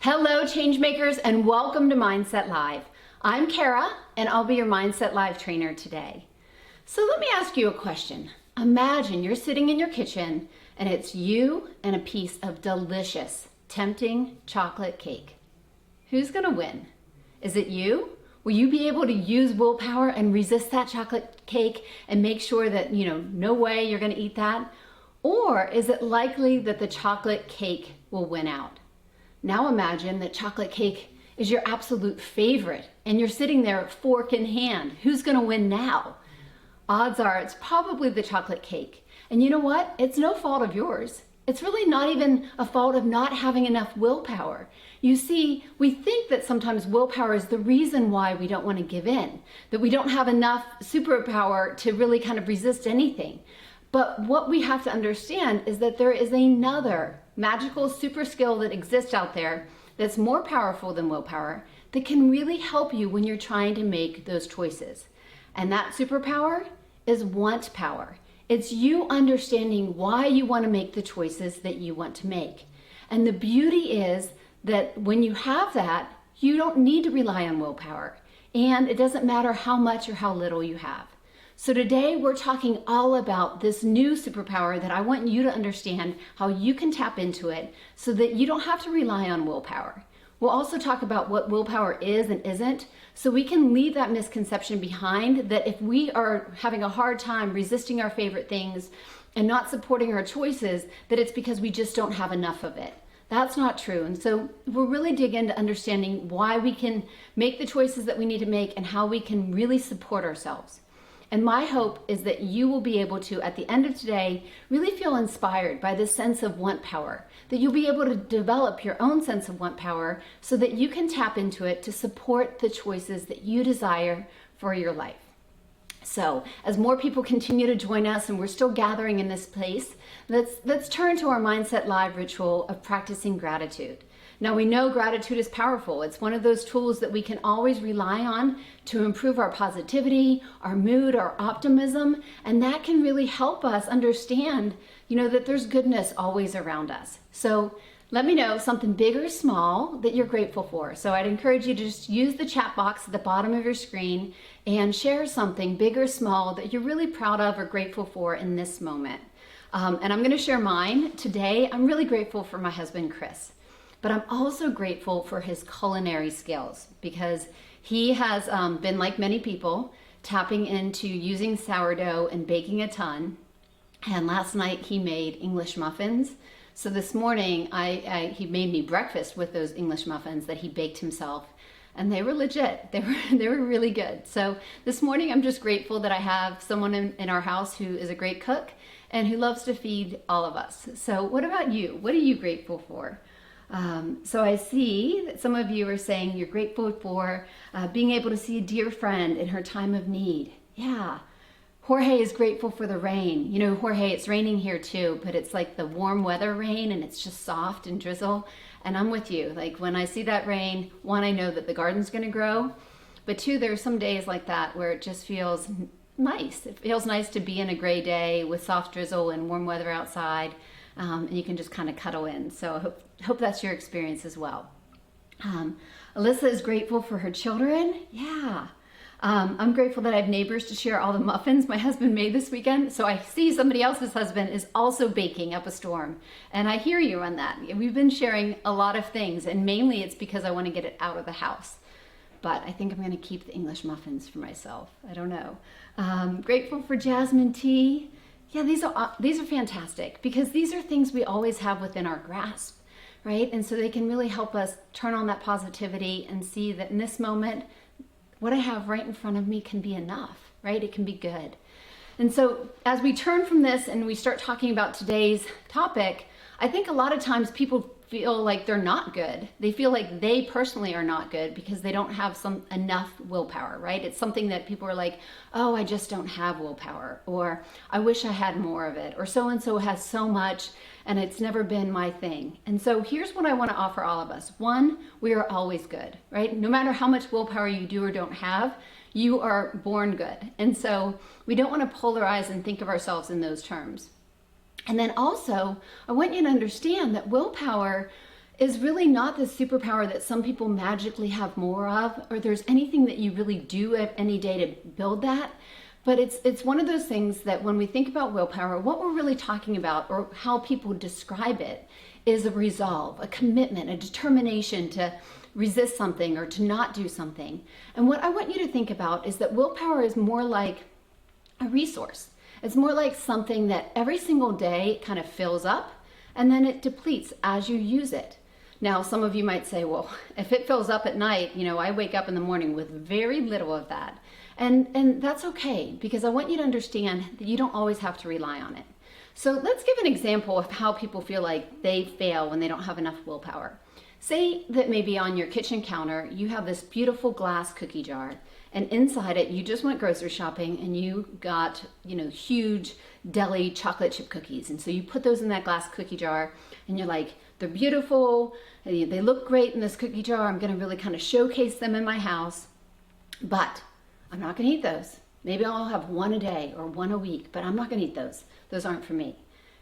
Hello, changemakers, and welcome to Mindset Live. I'm Kara, and I'll be your Mindset Live trainer today. So let me ask you a question. Imagine you're sitting in your kitchen, and it's you and a piece of delicious, tempting chocolate cake. Who's gonna win? Is it you? Will you be able to use willpower and resist that chocolate cake and make sure that, no way you're gonna eat that? Or is it likely that the chocolate cake will win out? Now imagine that chocolate cake is your absolute favorite and you're sitting there fork in hand. Who's gonna win now? Odds are it's probably the chocolate cake. And you know what? It's no fault of yours. It's really not even a fault of not having enough willpower. You see, we think that sometimes willpower is the reason why we don't want to give in, that we don't have enough superpower to really kind of resist anything. But what we have to understand is that there is another magical super skill that exists out there that's more powerful than willpower that can really help you when you're trying to make those choices. And that superpower is want power. It's you understanding why you want to make the choices that you want to make. And the beauty is that when you have that, you don't need to rely on willpower. And it doesn't matter how much or how little you have. So today we're talking all about this new superpower that I want you to understand how you can tap into it so that you don't have to rely on willpower. We'll also talk about what willpower is and isn't, so we can leave that misconception behind that if we are having a hard time resisting our favorite things and not supporting our choices, that it's because we just don't have enough of it. That's not true. And so we'll really dig into understanding why we can make the choices that we need to make and how we can really support ourselves. And my hope is that you will be able to, at the end of today, really feel inspired by this sense of want power, that you'll be able to develop your own sense of want power so that you can tap into it to support the choices that you desire for your life. So as more people continue to join us and we're still gathering in this place, let's turn to our Mindset Live ritual of practicing gratitude. Now we know gratitude is powerful. It's one of those tools that we can always rely on to improve our positivity, our mood, our optimism, and that can really help us understand, that there's goodness always around us. So let me know something big or small that you're grateful for. So I'd encourage you to just use the chat box at the bottom of your screen and share something big or small that you're really proud of or grateful for in this moment. And I'm gonna share mine. Today, I'm really grateful for my husband, Chris. But I'm also grateful for his culinary skills because he has been, like many people, tapping into using sourdough and baking a ton. And last night he made English muffins. So this morning he made me breakfast with those English muffins that he baked himself. And they were legit. They were really good. So this morning I'm just grateful that I have someone in our house who is a great cook and who loves to feed all of us. So what about you? What are you grateful for? So I see that some of you are saying you're grateful for being able to see a dear friend in her time of need. Yeah. Jorge is grateful for the rain. Jorge, it's raining here too, but it's like the warm weather rain and it's just soft and drizzle. And I'm with you. Like when I see that rain, one, I know that the garden's going to grow. But two, there are some days like that where it just feels nice. It feels nice to be in a gray day with soft drizzle and warm weather outside. And you can just kind of cuddle in. So I hope that's your experience as well. Alyssa is grateful for her children. Yeah. I'm grateful that I have neighbors to share all the muffins my husband made this weekend. So I see somebody else's husband is also baking up a storm. And I hear you on that. We've been sharing a lot of things, and mainly it's because I want to get it out of the house. But I think I'm going to keep the English muffins for myself. I don't know. Grateful for jasmine tea. Yeah, these are fantastic because these are things we always have within our grasp, right? And so they can really help us turn on that positivity and see that in this moment, what I have right in front of me can be enough, right? It can be good. And so as we turn from this and we start talking about today's topic, I think a lot of times people feel like they're not good. They feel like they personally are not good because they don't have enough willpower, right? It's something that people are like, oh, I just don't have willpower, or I wish I had more of it, or so-and-so has so much and it's never been my thing. And so here's what I want to offer all of us. One, we are always good, right? No matter how much willpower you do or don't have, you are born good. And so we don't want to polarize and think of ourselves in those terms. And then also, I want you to understand that willpower is really not the superpower that some people magically have more of, or there's anything that you really do any day to build that. But it's one of those things that when we think about willpower, what we're really talking about, or how people describe it, is a resolve, a commitment, a determination to resist something or to not do something. And what I want you to think about is that willpower is more like a resource. It's more like something that every single day kind of fills up and then it depletes as you use it. Now, some of you might say, well, if it fills up at night, I wake up in the morning with very little of that. And that's okay, because I want you to understand that you don't always have to rely on it. So let's give an example of how people feel like they fail when they don't have enough willpower. Say that maybe on your kitchen counter, you have this beautiful glass cookie jar, and inside it, you just went grocery shopping and you got, huge deli chocolate chip cookies. And so you put those in that glass cookie jar and you're like, they're beautiful, they look great in this cookie jar. I'm gonna really kind of showcase them in my house, but I'm not gonna eat those. Maybe I'll have one a day or one a week, but I'm not gonna eat those. Those aren't for me.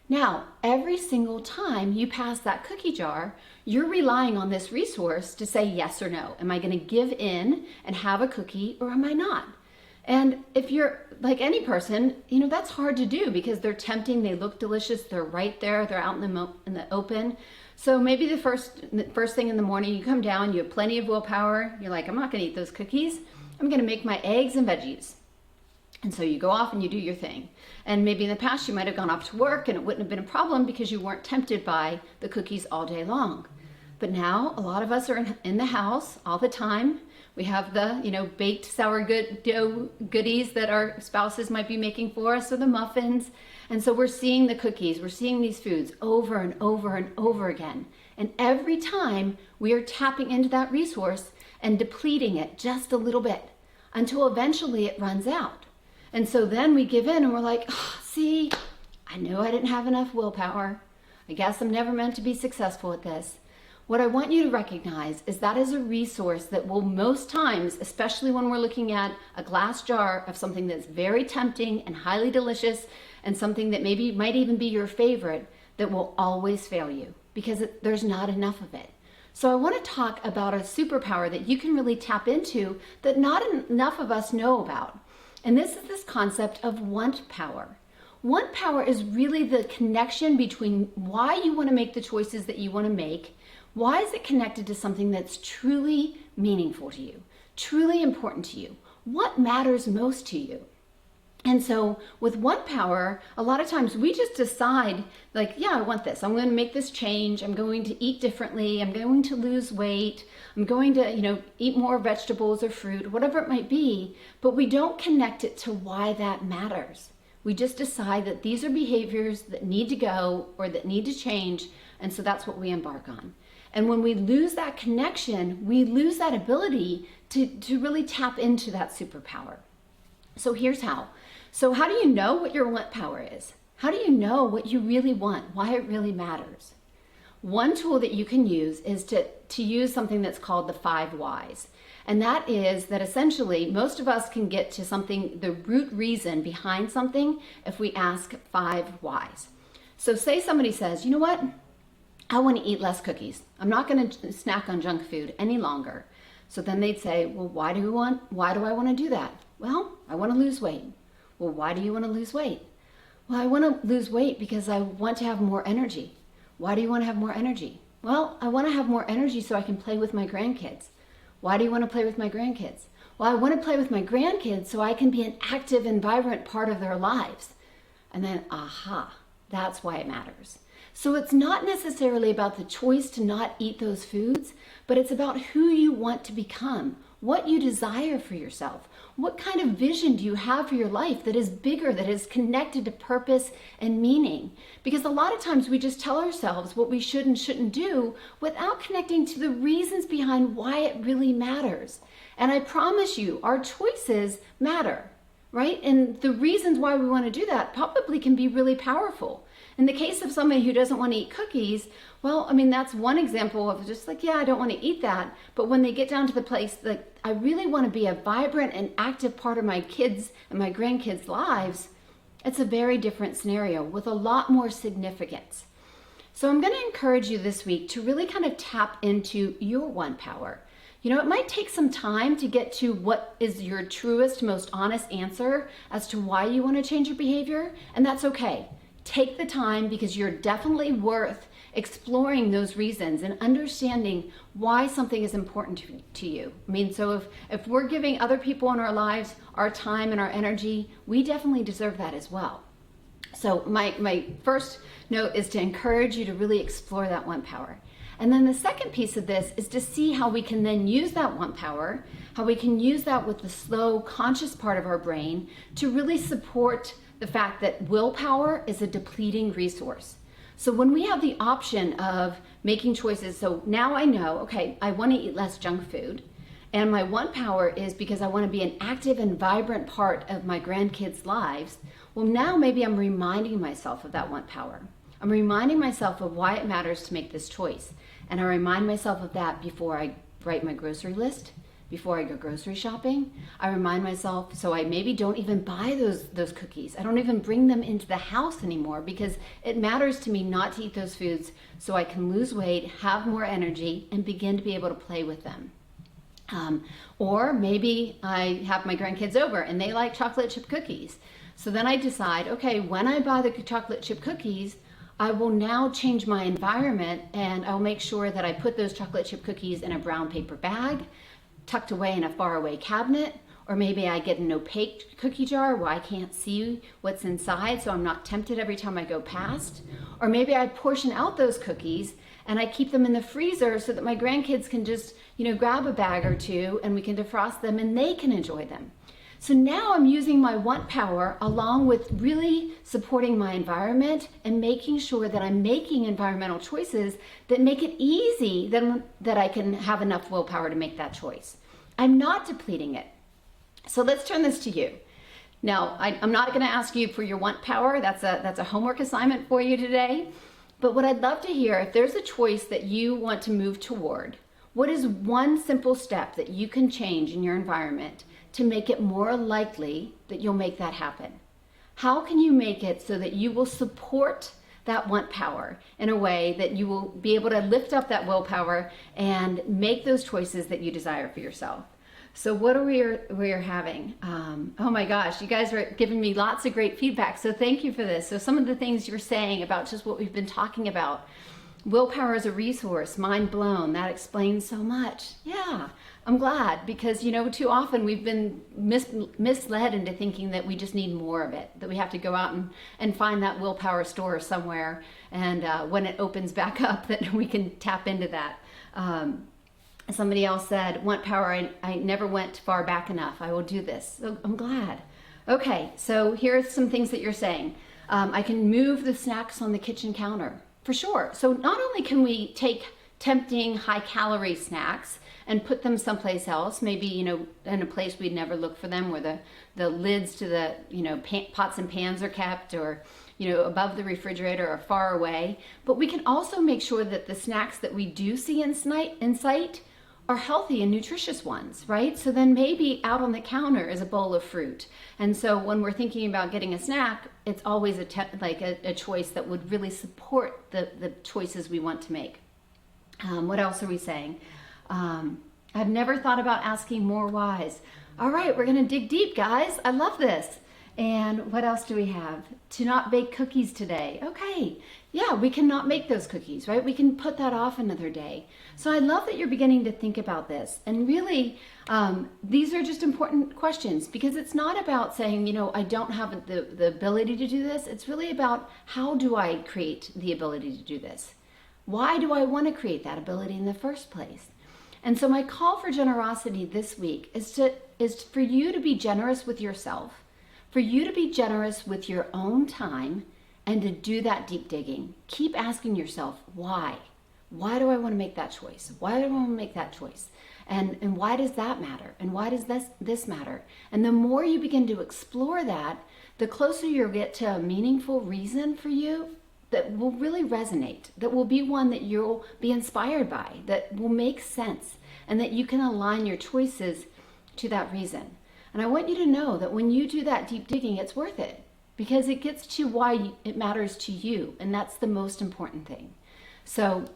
Now, every single time you pass that cookie jar, you're relying on this resource to say yes or no. Am I gonna give in and have a cookie, or am I not? And if you're like any person, that's hard to do because they're tempting, they look delicious, they're right there, they're out in the open. So maybe the first thing in the morning, you come down, you have plenty of willpower, you're like, I'm not gonna eat those cookies, I'm gonna make my eggs and veggies. And so you go off and you do your thing. And maybe in the past you might have gone off to work and it wouldn't have been a problem because you weren't tempted by the cookies all day long. But now a lot of us are in the house all the time. We have the, baked sour dough goodies that our spouses might be making for us, or the muffins. And so we're seeing the cookies, we're seeing these foods over and over and over again. And every time we are tapping into that resource and depleting it just a little bit until eventually it runs out. And so then we give in and we're like, see, I know I didn't have enough willpower. I guess I'm never meant to be successful at this. What I want you to recognize is that is a resource that will most times, especially when we're looking at a glass jar of something that's very tempting and highly delicious and something that maybe might even be your favorite, that will always fail you because there's not enough of it. So I want to talk about a superpower that you can really tap into that not enough of us know about. And this is this concept of want power. Want power is really the connection between why you want to make the choices that you want to make. Why is it connected to something that's truly meaningful to you, truly important to you? What matters most to you? And so with want power, a lot of times we just decide like, yeah, I want this. I'm going to make this change. I'm going to eat differently. I'm going to lose weight. I'm going to, eat more vegetables or fruit, whatever it might be. But we don't connect it to why that matters. We just decide that these are behaviors that need to go or that need to change. And so that's what we embark on. And when we lose that connection, we lose that ability to really tap into that superpower. So here's how. So how do you know what your want power is? How do you know what you really want, why it really matters? One tool that you can use is to use something that's called the 5 whys. And that is that essentially most of us can get to something, the root reason behind something, if we ask 5 whys. So say somebody says, you know what? I want to eat less cookies. I'm not going to snack on junk food any longer. So then they'd say, well, why do I want to do that? Well, I want to lose weight. Well, why do you want to lose weight? Well, I want to lose weight because I want to have more energy. Why do you want to have more energy? Well, I want to have more energy so I can play with my grandkids. Why do you want to play with my grandkids? Well, I want to play with my grandkids so I can be an active and vibrant part of their lives. And then, aha, that's why it matters. So it's not necessarily about the choice to not eat those foods, but it's about who you want to become, what you desire for yourself. What kind of vision do you have for your life that is bigger, that is connected to purpose and meaning? Because a lot of times we just tell ourselves what we should and shouldn't do without connecting to the reasons behind why it really matters. And I promise you, our choices matter, right? And the reasons why we want to do that probably can be really powerful. In the case of somebody who doesn't want to eat cookies, well, I mean, that's one example of just like, yeah, I don't want to eat that. But when they get down to the place that I really want to be a vibrant and active part of my kids' and my grandkids' lives, it's a very different scenario with a lot more significance. So I'm going to encourage you this week to really kind of tap into your one power. You know, it might take some time to get to what is your truest, most honest answer as to why you want to change your behavior, and that's okay. Take the time because you're definitely worth exploring those reasons and understanding why something is important to you. I mean, so if we're giving other people in our lives our time and our energy, we definitely deserve that as well. So my first note is to encourage you to really explore that one power. And then the second piece of this is to see how we can then use that one power, how we can use that with the slow, conscious part of our brain to really support the fact that willpower is a depleting resource. So when we have the option of making choices, so now I know, okay, I want to eat less junk food, and my one power is because I want to be an active and vibrant part of my grandkids' lives. Well, now maybe I'm reminding myself of that one power. I'm reminding myself of why it matters to make this choice. And I remind myself of that before I write my grocery list, before I go grocery shopping. I remind myself, so I maybe don't even buy those cookies. I don't even bring them into the house anymore because it matters to me not to eat those foods so I can lose weight, have more energy, and begin to be able to play with them. Or maybe I have my grandkids over and they like chocolate chip cookies. So then I decide, okay, when I buy the chocolate chip cookies, I will now change my environment and I'll make sure that I put those chocolate chip cookies in a brown paper bag, tucked away in a faraway cabinet, or maybe I get an opaque cookie jar where I can't see what's inside so I'm not tempted every time I go past. Or maybe I portion out those cookies and I keep them in the freezer so that my grandkids can just, grab a bag or two and we can defrost them and they can enjoy them. So now I'm using my want power along with really supporting my environment and making sure that I'm making environmental choices that make it easy that I can have enough willpower to make that choice. I'm not depleting it. So let's turn this to you. Now, I'm not going to ask you for your want power. That's a homework assignment for you today. But what I'd love to hear, if there's a choice that you want to move toward, what is one simple step that you can change in your environment to make it more likely that you'll make that happen? How can you make it so that you will support that want power in a way that you will be able to lift up that willpower and make those choices that you desire for yourself? So what are we're having? Oh my gosh, you guys are giving me lots of great feedback. So thank you for this. So some of the things you're saying about just what we've been talking about. Willpower as a resource, mind blown. That explains so much. Yeah, I'm glad because, too often we've been misled into thinking that we just need more of it, that we have to go out and find that willpower store somewhere. And when it opens back up, that we can tap into that. Somebody else said, want power, I never went far back enough. I will do this. So I'm glad. Okay, so here are some things that you're saying. I can move the snacks on the kitchen counter. For sure. So not only can we take tempting high-calorie snacks and put them someplace else, maybe, in a place we'd never look for them where the lids to the, pots and pans are kept or, above the refrigerator or far away. But we can also make sure that the snacks that we do see in sight are healthy and nutritious ones, right? So then maybe out on the counter is a bowl of fruit. And so when we're thinking about getting a snack, it's always a choice that would really support the choices we want to make. What else are we saying? I've never thought about asking more whys. All right, we're gonna dig deep, guys. I love this. And what else do we have? To not bake cookies today. Okay, yeah, we cannot make those cookies, right? We can put that off another day. So I love that you're beginning to think about this. And really, these are just important questions because it's not about saying, I don't have the ability to do this. It's really about how do I create the ability to do this? Why do I want to create that ability in the first place? And so my call for generosity this week is for you to be generous with yourself, for you to be generous with your own time and to do that deep digging. Keep asking yourself, why? Why do I want to make that choice? Why do I want to make that choice? And why does that matter? And why does this matter? And the more you begin to explore that, the closer you'll get to a meaningful reason for you that will really resonate, that will be one that you'll be inspired by, that will make sense, and that you can align your choices to that reason. And I want you to know that when you do that deep digging, it's worth it because it gets to why it matters to you. And that's the most important thing. So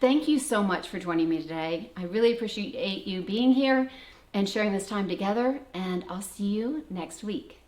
thank you so much for joining me today. I really appreciate you being here and sharing this time together, and I'll see you next week.